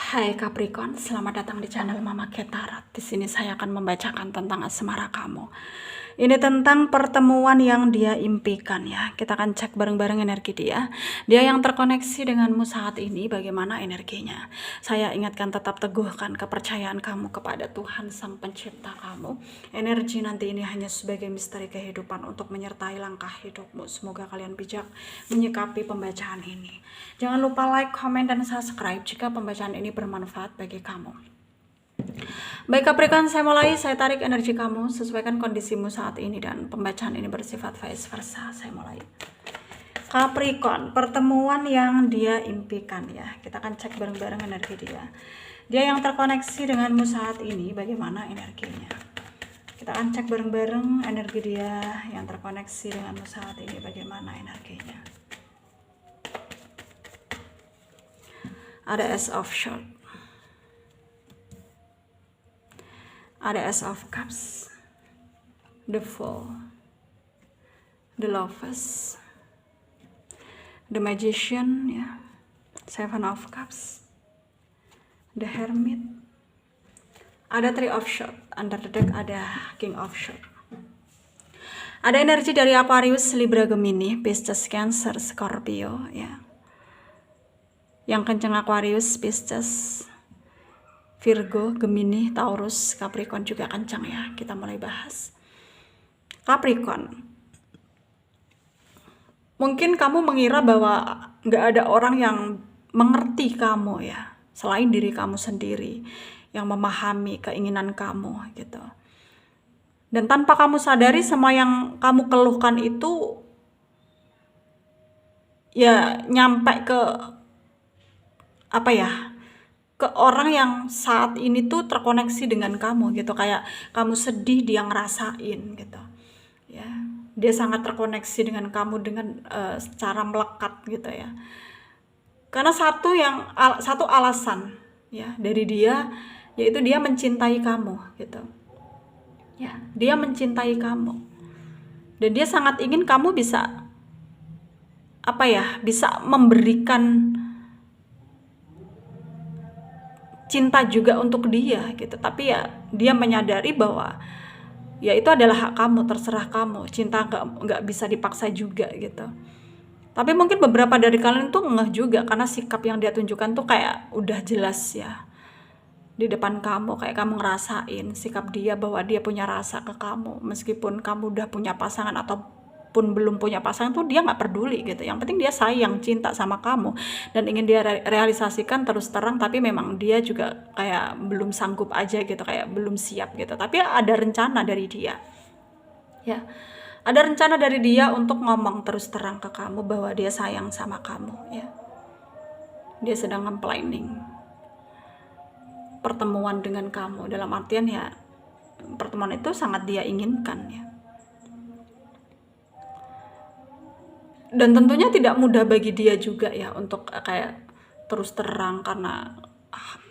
Hai Capricorn, selamat datang di channel Mama Ketarat. Di sini saya akan membacakan tentang asmara kamu. Ini tentang pertemuan yang dia impikan ya. Kita akan cek bareng-bareng energi dia. Dia yang terkoneksi denganmu saat ini, bagaimana energinya. Saya ingatkan, tetap teguhkan kepercayaan kamu kepada Tuhan Sang Pencipta kamu. Energi nanti ini hanya sebagai misteri kehidupan untuk menyertai langkah hidupmu. Semoga kalian bijak menyikapi pembacaan ini. Jangan lupa like, komen, dan subscribe jika pembacaan ini bermanfaat bagi kamu. Baik Capricorn, saya mulai. Saya tarik energi kamu, sesuaikan kondisimu saat ini, dan pembacaan ini bersifat vice versa. Saya mulai. Capricorn, pertemuan yang dia impikan ya. Kita akan cek bareng-bareng energi dia. Dia yang terkoneksi denganmu saat ini, bagaimana energinya. Kita akan cek bareng-bareng energi dia yang terkoneksi denganmu saat ini, bagaimana energinya. Ada Ace of Swords, ada Ace of Cups, the Fool, the Lovers, the Magician ya, Seven of Cups, the Hermit, ada Three of Swords, under the deck ada King of Swords. Ada energi dari Aquarius, Libra, Gemini, Pisces, Cancer, Scorpio ya. Yang kenceng Aquarius, Pisces, Virgo, Gemini, Taurus, Capricorn juga kencang ya. Kita mulai bahas. Capricorn, mungkin kamu mengira bahwa nggak ada orang yang mengerti kamu ya, selain diri kamu sendiri, yang memahami keinginan kamu gitu. Dan tanpa kamu sadari, semua yang kamu keluhkan itu ya nyampe ke apa ya, ke orang yang saat ini tuh terkoneksi dengan kamu gitu. Kayak kamu sedih, dia ngerasain gitu ya. Dia sangat terkoneksi dengan kamu dengan secara melekat gitu ya. Karena satu alasan ya dari dia, yaitu dia mencintai kamu gitu ya. Dia mencintai kamu, dan dia sangat ingin kamu bisa bisa memberikan cinta juga untuk dia gitu. Tapi ya dia menyadari bahwa ya itu adalah hak kamu, terserah kamu. Cinta nggak bisa dipaksa juga gitu. Tapi mungkin beberapa dari kalian tuh ngeh juga, karena sikap yang dia tunjukkan tuh kayak udah jelas ya di depan kamu. Kayak kamu ngerasain sikap dia bahwa dia punya rasa ke kamu, meskipun kamu udah punya pasangan ataupun belum punya pasangan tuh dia nggak peduli gitu. Yang penting dia sayang, cinta sama kamu, dan ingin dia realisasikan terus terang. Tapi memang dia juga kayak belum sanggup aja gitu, kayak belum siap gitu. Tapi ada rencana dari dia ya, ada rencana dari dia untuk ngomong terus terang ke kamu bahwa dia sayang sama kamu ya. Dia sedang nge-planning pertemuan dengan kamu, dalam artian ya pertemuan itu sangat dia inginkan ya. Dan tentunya tidak mudah bagi dia juga ya untuk kayak terus terang, karena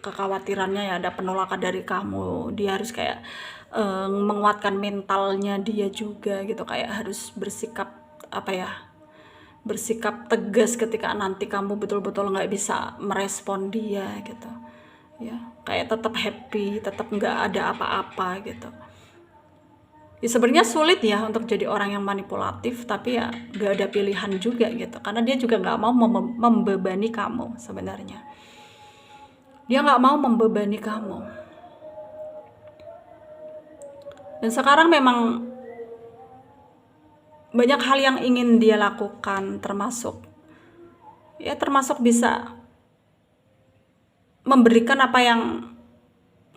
kekhawatirannya ya ada penolakan dari kamu. Dia harus kayak menguatkan mentalnya dia juga gitu, kayak harus bersikap bersikap tegas ketika nanti kamu betul-betul nggak bisa merespon dia gitu ya. Kayak tetap happy, tetap nggak ada apa-apa gitu. Ya sebenarnya sulit ya untuk jadi orang yang manipulatif, tapi ya gak ada pilihan juga gitu, karena dia juga gak mau membebani kamu. Sebenarnya dia gak mau membebani kamu, dan sekarang memang banyak hal yang ingin dia lakukan, termasuk bisa memberikan apa yang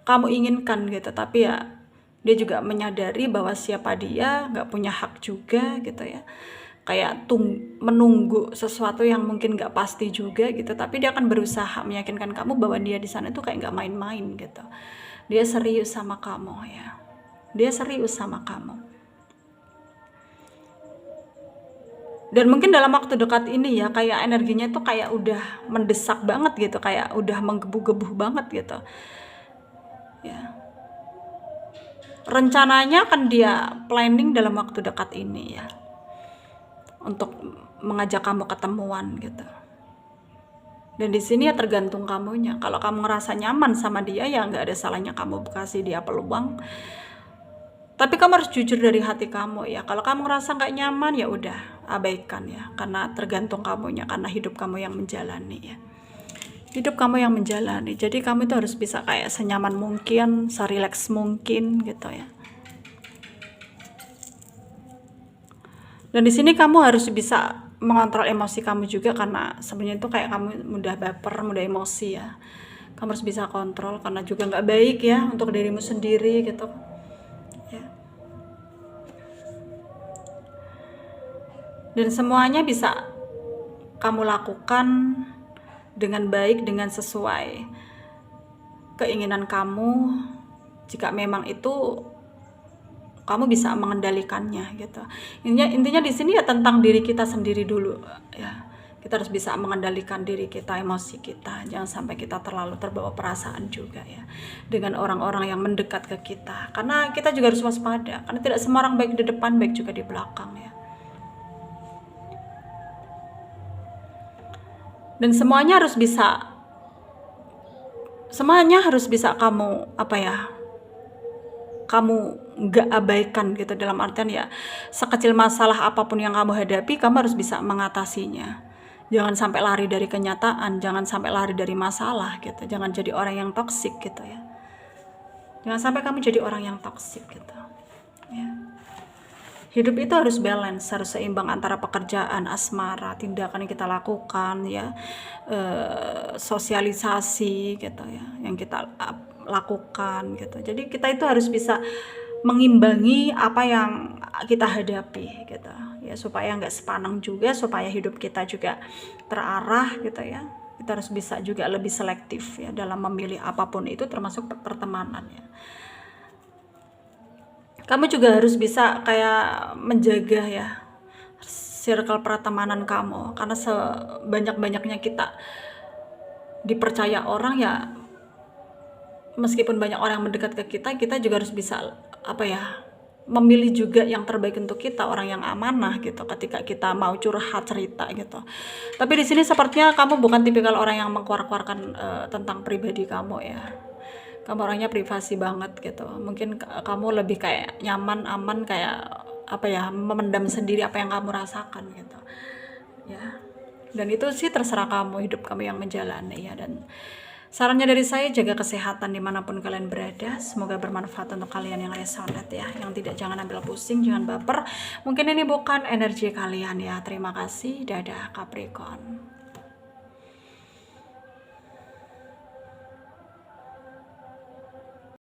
kamu inginkan gitu. Tapi ya dia juga menyadari bahwa siapa dia, nggak punya hak juga gitu ya. Kayak menunggu sesuatu yang mungkin nggak pasti juga gitu. Tapi dia akan berusaha meyakinkan kamu bahwa dia di sana tuh kayak nggak main-main gitu. Dia serius sama kamu ya. Dia serius sama kamu. Dan mungkin dalam waktu dekat ini ya, kayak energinya tuh kayak udah mendesak banget gitu, kayak udah menggebu-gebu banget gitu ya. Rencananya akan dia planning dalam waktu dekat ini ya, untuk mengajak kamu ketemuan gitu. Dan di sini ya tergantung kamunya. Kalau kamu ngerasa nyaman sama dia, ya nggak ada salahnya kamu kasih dia peluang. Tapi kamu harus jujur dari hati kamu ya. Kalau kamu ngerasa nggak nyaman, ya udah abaikan ya. Karena tergantung kamunya, karena hidup kamu yang menjalani ya. Hidup kamu yang menjalani. Jadi kamu itu harus bisa kayak senyaman mungkin, serileks mungkin gitu ya. Dan di sini kamu harus bisa mengontrol emosi kamu juga, karena sebenarnya itu kayak kamu mudah baper, mudah emosi ya. Kamu harus bisa kontrol, karena juga nggak baik ya untuk dirimu sendiri gitu ya. Dan semuanya bisa kamu lakukan dengan baik, dengan sesuai keinginan kamu, jika memang itu kamu bisa mengendalikannya gitu. Intinya di sini ya tentang diri kita sendiri dulu ya. Kita harus bisa mengendalikan diri kita, emosi kita. Jangan sampai kita terlalu terbawa perasaan juga ya dengan orang-orang yang mendekat ke kita. Karena kita juga harus waspada, karena tidak semua orang baik di depan, baik juga di belakang ya. Dan semuanya harus bisa kamu kamu nggak abaikan gitu, dalam artian ya sekecil masalah apapun yang kamu hadapi, kamu harus bisa mengatasinya. Jangan sampai lari dari kenyataan, jangan sampai lari dari masalah gitu. Jangan jadi orang yang toksik gitu ya. Jangan sampai kamu jadi orang yang toksik gitu ya. Hidup itu harus balance, harus seimbang antara pekerjaan, asmara, tindakan yang kita lakukan ya, sosialisasi gitu ya, yang kita lakukan gitu. Jadi kita itu harus bisa mengimbangi apa yang kita hadapi gitu ya, supaya nggak sepanang juga, supaya hidup kita juga terarah gitu ya. Kita harus bisa juga lebih selektif ya dalam memilih apapun itu, termasuk pertemanan ya. Kamu juga harus bisa kayak menjaga ya circle pertemanan kamu, karena sebanyak-banyaknya kita dipercaya orang ya, meskipun banyak orang yang mendekat ke kita, kita juga harus bisa memilih juga yang terbaik untuk kita, orang yang amanah gitu ketika kita mau curhat cerita gitu. Tapi di sini sepertinya kamu bukan tipikal orang yang mengkeluarkan tentang pribadi kamu ya. Kamu orangnya privasi banget gitu. Mungkin kamu lebih kayak nyaman, aman, kayak memendam sendiri apa yang kamu rasakan gitu ya. Dan itu sih terserah kamu, hidup kamu yang menjalani ya. Dan sarannya dari saya, jaga kesehatan dimanapun kalian berada. Semoga bermanfaat untuk kalian yang resonate ya. Yang tidak, jangan ambil pusing, jangan baper. Mungkin ini bukan energi kalian ya. Terima kasih. Dadah Capricorn.